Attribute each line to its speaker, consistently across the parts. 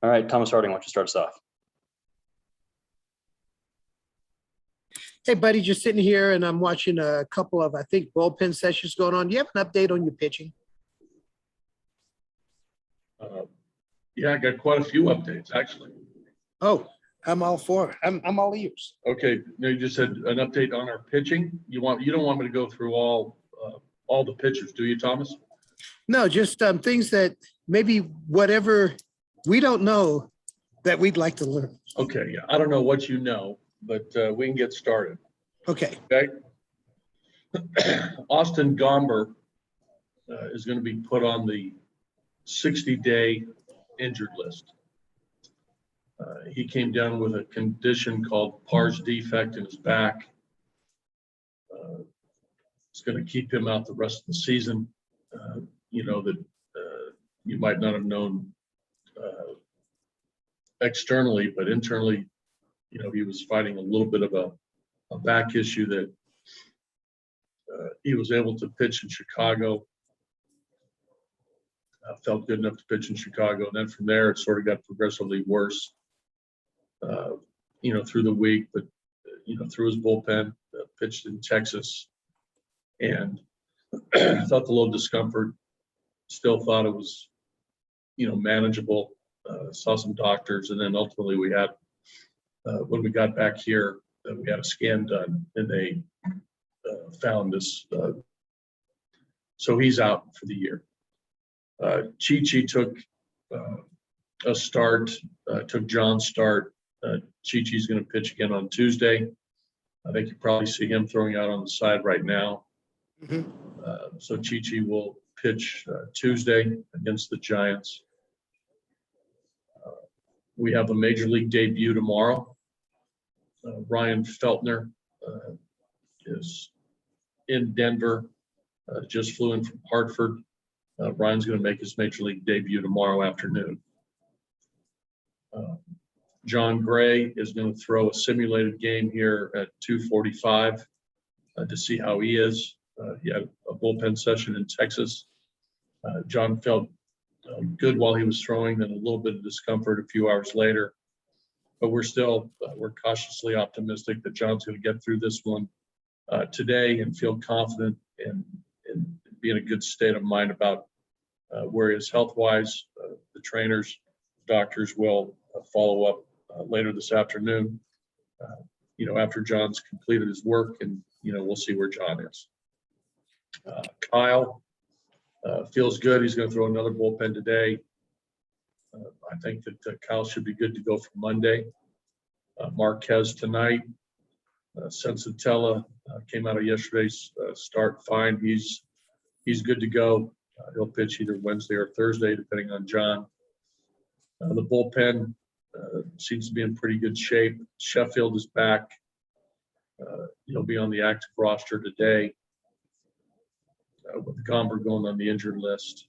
Speaker 1: All right, Thomas Harding, why don't you start us off?
Speaker 2: Hey, buddy, just sitting here and I'm watching a couple of, I think, bullpen sessions going on. Do you have an update on your pitching?
Speaker 3: Yeah, I got quite a few updates, actually.
Speaker 2: Oh, I'm all for it. I'm all ears.
Speaker 3: Okay, now you just said an update on our pitching. You don't want me to go through all the pitchers, do you, Thomas?
Speaker 2: No, just things that maybe whatever we don't know that we'd like to learn.
Speaker 3: Okay, yeah, I don't know what you know, but we can get started.
Speaker 2: Okay.
Speaker 3: Okay. Austin Gomber is going to be put on the 60-day injured list. He came down with a condition called pars defect in his back. It's going to keep him out the rest of the season. You know that you might not have known externally, but internally, you know, he was fighting a little bit of a back issue that he was able to pitch in Chicago. Felt good enough to pitch in Chicago. And then from there, it sort of got progressively worse, you know, through the week, but, you know, through his bullpen, pitched in Texas and felt a little discomfort. Still thought it was, you know, manageable. Saw some doctors. And then ultimately we had, when we got back here, we had a scan done and they found this. So he's out for the year. Chi took a start, took John's start. Chi's going to pitch again on Tuesday. I think you probably see him throwing out on the side right now.
Speaker 2: Mm-hmm.
Speaker 3: So Chi will pitch Tuesday against the Giants. We have a major league debut tomorrow. Ryan Feltner is in Denver, just flew in from Hartford. Ryan's going to make his major league debut tomorrow afternoon. John Gray is going to throw a simulated game here at 2:45 to see how he is. He had a bullpen session in Texas. John felt good while he was throwing, then a little bit of discomfort a few hours later. But we're still, we're cautiously optimistic that John's going to get through this one today and feel confident and be in a good state of mind about where he is health-wise. The trainers, doctors will follow up later this afternoon, you know, after John's completed his work, and, you know, we'll see where John is. Kyle feels good. He's going to throw another bullpen today. I think that Kyle should be good to go for Monday. Marquez tonight. Sensatella came out of yesterday's start fine. He's good to go. He'll pitch either Wednesday or Thursday, depending on John. The bullpen seems to be in pretty good shape. Sheffield is back. He'll be on the active roster today. With Gomber going on the injured list.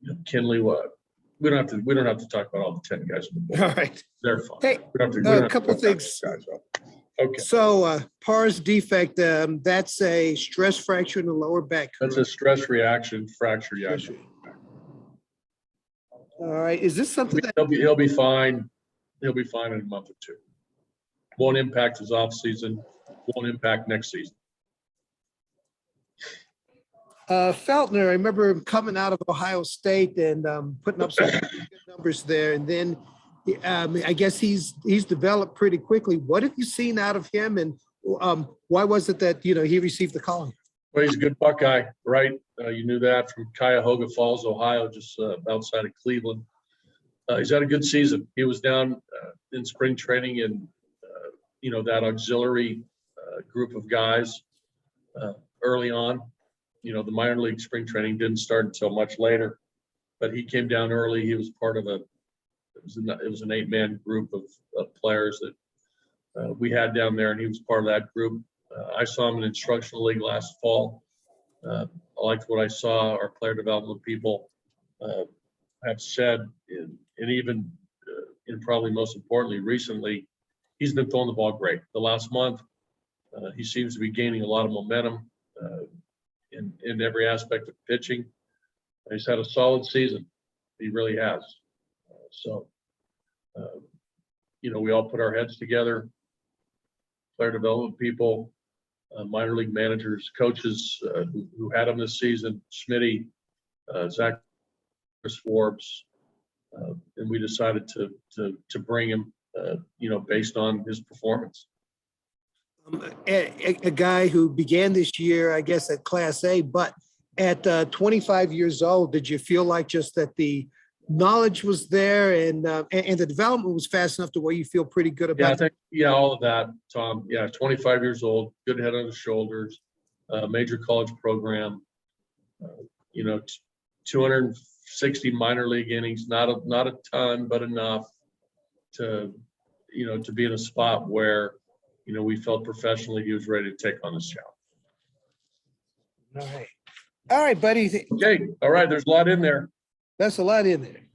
Speaker 3: You know, Kinley, what? We don't have to talk about all the 10 guys in the bullpen.
Speaker 2: All right.
Speaker 3: They're fine.
Speaker 2: Hey, a couple things.
Speaker 3: Okay.
Speaker 2: So pars defect, that's a stress fracture in the lower back.
Speaker 3: That's a stress reaction fracture. Yeah.
Speaker 2: All right. Is this something that
Speaker 3: He'll be fine. He'll be fine in a month or two. Won't impact his off season. Won't impact next season.
Speaker 2: Feltner, I remember him coming out of Ohio State and putting up some good numbers there. And then I guess he's developed pretty quickly. What have you seen out of him, and why was it that, you know, he received the call?
Speaker 3: Well, he's a good Buckeye, right? You knew that from Cuyahoga Falls, Ohio, just outside of Cleveland. He's had a good season. He was down in spring training in, you know, that auxiliary group of guys early on. You know, the minor league spring training didn't start until much later, but he came down early. He was part of it was an 8-man group of players that we had down there, and he was part of that group. I saw him in instructional league last fall. I liked what I saw. Our player development people have said, and even and probably most importantly, recently, he's been throwing the ball great. The last month, he seems to be gaining a lot of momentum in every aspect of pitching. He's had a solid season. He really has. We all put our heads together, player development people, minor league managers, coaches who had him this season, Schmitty, Zach, Chris Forbes, and we decided to bring him, based on his performance.
Speaker 2: A guy who began this year, I guess, at Class A, but at 25 years old, did you feel like just that the knowledge was there and the development was fast enough to where you feel pretty good about?
Speaker 3: Yeah, I think, all of that, Tom. Yeah, 25 years old, good head on his shoulders, major college program, 260 minor league innings, not a ton, but enough to be in a spot where, we felt professionally he was ready to take on this challenge.
Speaker 2: All right. All right, buddy.
Speaker 3: Okay. All right. There's a lot in there.
Speaker 2: That's a lot in there.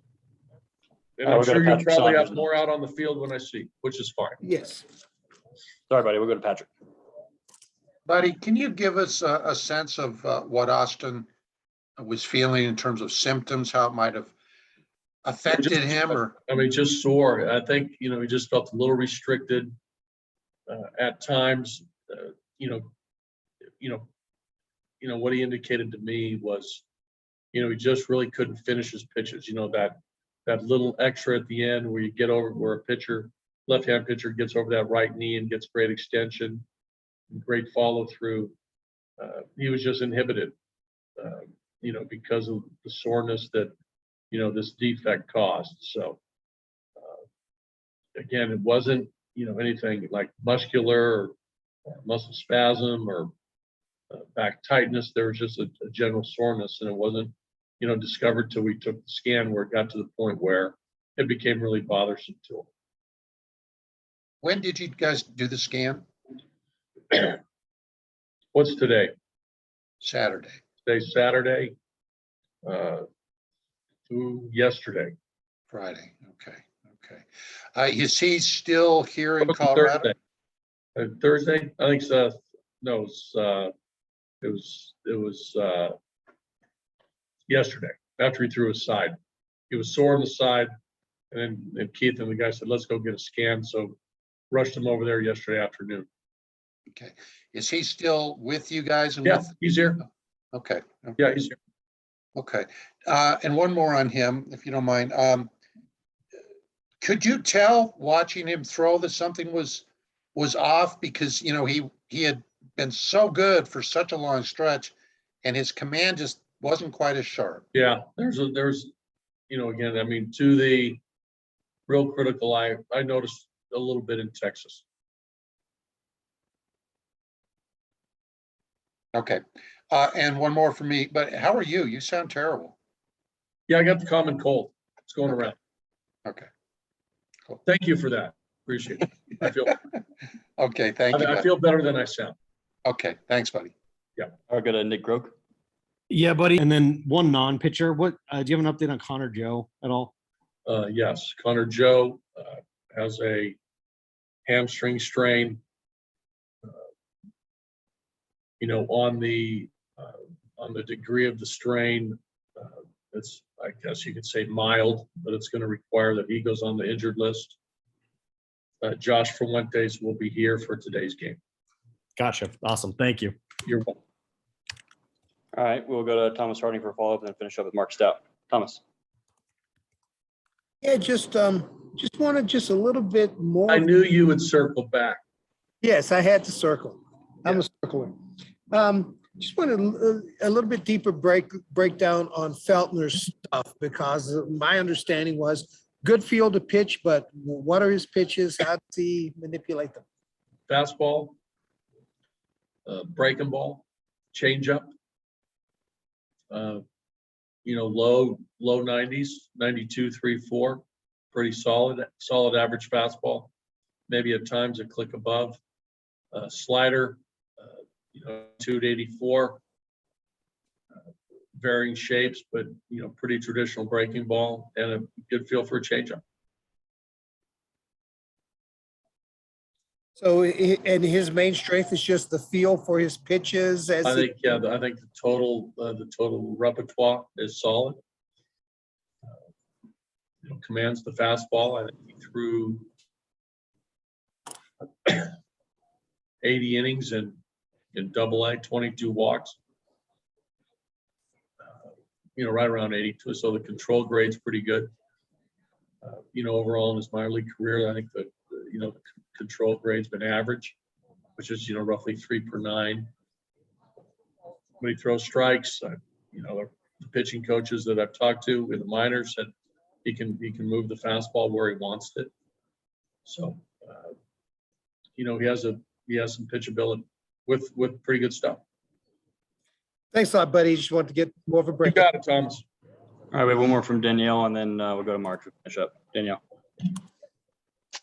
Speaker 3: And I'm
Speaker 1: we'll go to
Speaker 3: sure you'll
Speaker 1: Patrick
Speaker 3: probably
Speaker 1: Saunders
Speaker 3: have more out on the field when I see, which is fine.
Speaker 2: Yes.
Speaker 1: Sorry, buddy. We'll go to Patrick.
Speaker 4: Buddy, can you give us a sense of what Austin was feeling in terms of symptoms, how it might have affected him? Or
Speaker 3: Just sore. I think, he just felt a little restricted at times. What he indicated to me was, he just really couldn't finish his pitches. That little extra at the end where you get over, where a left-hand pitcher gets over that right knee and gets great extension, great follow through. He was just inhibited, because of the soreness that, this defect caused. So, again, it wasn't, anything like muscular or muscle spasm or back tightness. There was just a general soreness, and it wasn't, discovered till we took the scan, where it got to the point where it became really bothersome to him.
Speaker 4: when did you guys do the scan?
Speaker 3: What's today?
Speaker 4: Saturday.
Speaker 3: Today's Saturday. Through yesterday.
Speaker 4: Friday. Okay. Is he still here in
Speaker 3: What's
Speaker 4: Colorado?
Speaker 3: Thursday? Thursday? I think so. No, it was yesterday after he threw his side. He was sore on the side, and then Keith and the guy said, "Let's go get a scan." So rushed him over there yesterday afternoon.
Speaker 4: Okay. Is he still with you guys?
Speaker 3: Yeah, he's here.
Speaker 4: Okay.
Speaker 3: Yeah, he's here.
Speaker 4: Okay. And one more on him, if you don't mind. Could you tell watching him throw that something was off? Because, he had been so good for such a long stretch, and his command just wasn't quite as sharp.
Speaker 3: Yeah, there's, again, to the real critical eye, I noticed a little bit in Texas.
Speaker 4: Okay. And one more for me, but how are you? You sound terrible.
Speaker 3: Yeah, I got the common cold. It's going
Speaker 4: Okay.
Speaker 3: around.
Speaker 4: Okay. Cool.
Speaker 3: Thank you for that. Appreciate it. I feel
Speaker 4: Okay. Thank you.
Speaker 3: I feel better than I sound.
Speaker 4: Okay. Thanks, buddy.
Speaker 1: I'll go to Nick Groke.
Speaker 5: Yeah, buddy. And then one non-pitcher. What do you have an update on Connor Joe at all?
Speaker 3: Yes, Connor Joe has a hamstring strain. On the degree of the strain, it's, I guess you could say, mild, but it's going to require that he goes on the injured list. Josh Fuentes will be here for today's game.
Speaker 5: Gotcha. Awesome. Thank you.
Speaker 3: You're welcome.
Speaker 1: All right, we'll go to Thomas Harding for a follow-up and then finish up with Mark Stout. Thomas.
Speaker 2: Yeah, just wanted just a little bit more.
Speaker 3: I knew you would circle back.
Speaker 2: Yes, I had to circle. I'm a circler. Just wanted a little bit deeper breakdown on Feltner's stuff, because my understanding was good field to pitch, but what are his pitches? How does he manipulate them?
Speaker 3: Fastball, breaking ball, changeup. Low 90s, 92, 3, 4, pretty solid average fastball. Maybe at times a click above. Slider, 284, varying shapes, but pretty traditional breaking ball, and a good feel for a changeup.
Speaker 2: So, and his main strength is just the feel for his pitches as
Speaker 3: I
Speaker 2: he,
Speaker 3: think, yeah, I think the total repertoire is solid. Commands the fastball. I think he threw 80 innings in Double-A, 22 walks. Right around 82. So the control grade's pretty good. Overall in his minor league career, I think the control grade's been average, which is roughly 3/9. When he throws strikes, the pitching coaches that I've talked to in the minors said he can move the fastball where he wants it. So he has some pitchability with pretty good stuff.
Speaker 2: thanks a lot, buddy. Just wanted to get more of a
Speaker 3: You
Speaker 2: break.
Speaker 3: got it, Thomas.
Speaker 1: All right, we have one more from Danielle, and then we'll go to Mark to finish up. Danielle.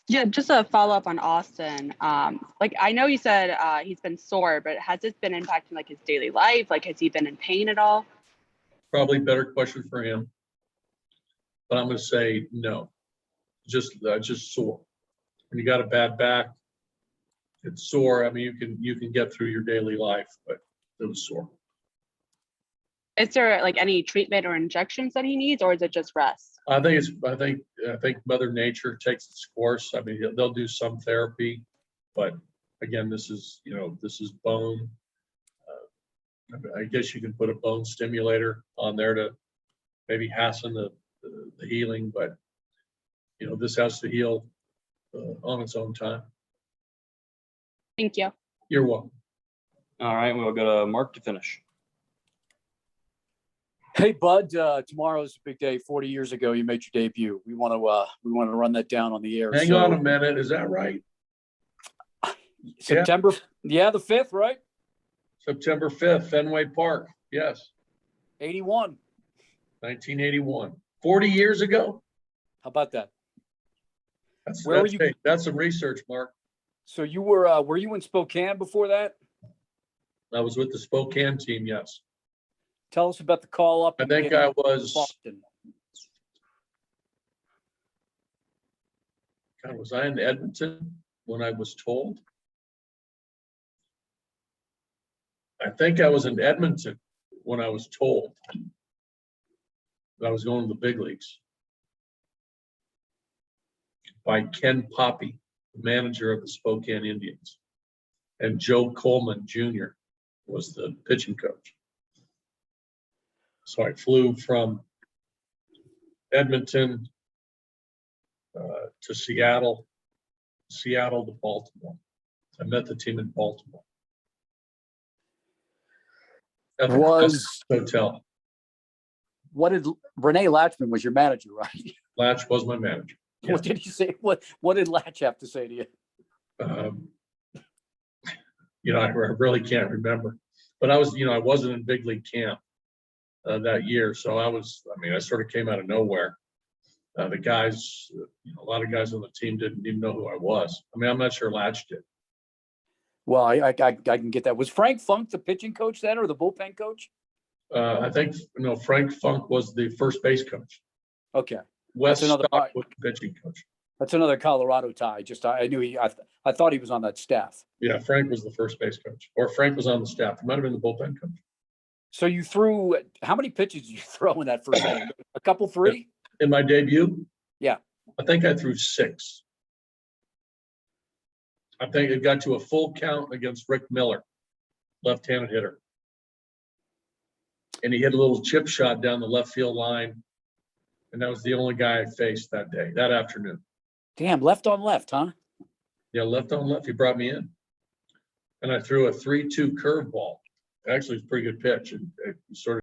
Speaker 6: Yeah, just a follow up on Austin. I know you said he's been sore, but has this been impacting his daily life? Has he been in pain at all?
Speaker 3: Probably better question for him, but I'm going to say no. Just sore. When you got a bad back, it's sore. I mean, you can get through your daily life, but it was sore.
Speaker 6: Is there any treatment or injections that he needs, or is it just rest?
Speaker 3: I think Mother Nature takes its course. I mean, they'll do some therapy, but again, this is bone. I guess you can put a bone stimulator on there to maybe hasten the healing, but this has to heal on its own time.
Speaker 6: Thank you.
Speaker 3: You're welcome.
Speaker 1: All right, we'll go to Mark to finish.
Speaker 7: Hey, Bud, tomorrow's a big day. 40 years ago, you made your debut. We want to run that down on the air.
Speaker 3: Hang on a minute. Is that right?
Speaker 7: September, yeah, the 5th, right?
Speaker 3: September 5th, Fenway Park. Yes.
Speaker 7: 81.
Speaker 3: 1981. 40 years ago?
Speaker 7: How about that?
Speaker 3: Where were you? That's some research, Mark.
Speaker 7: So you were you in Spokane before that?
Speaker 3: I was with the Spokane team, yes.
Speaker 7: Tell us about the call up.
Speaker 3: I think I was.
Speaker 7: Boston.
Speaker 3: God, was I in Edmonton when I was told? I think I was in Edmonton when I was told that I was going to the big leagues by Ken Poppy, the manager of the Spokane Indians, and Joe Coleman Jr. was the pitching coach. So I flew from Edmonton to Seattle to Baltimore. I met the team in Baltimore. At the hotel.
Speaker 7: What did Renee Latchman was your manager, right?
Speaker 3: Latch was my manager.
Speaker 7: What did he say? What did Latch have to say to you?
Speaker 3: I really can't remember, but I wasn't in big league camp that year, so I sort of came out of nowhere. The guys, a lot of guys on the team didn't even know who I was. I mean, I'm not sure Latch did.
Speaker 7: Well, I can get that. Was Frank Funk the pitching coach then, or the bullpen coach?
Speaker 3: I think Frank Funk was the first base coach.
Speaker 7: Okay,
Speaker 3: Wes
Speaker 7: another
Speaker 3: Stock was the pitching coach.
Speaker 7: that's another Colorado tie. I knew I thought he was on that staff.
Speaker 3: Yeah, Frank was the first base coach, or Frank was on the staff. He might have been the bullpen coach.
Speaker 7: So you threw, how many pitches did you throw in that first game? A couple, 3?
Speaker 3: In my debut?
Speaker 7: Yeah.
Speaker 3: I think I threw 6. I think it got to a full count against Rick Miller, left-handed hitter. And he hit a little chip shot down the left field line. And that was the only guy I faced that afternoon.
Speaker 7: Damn, left on left, huh?
Speaker 3: Yeah, left on left. He brought me in. And I threw a 3-2 curveball. Actually, it's a pretty good pitch. It sort of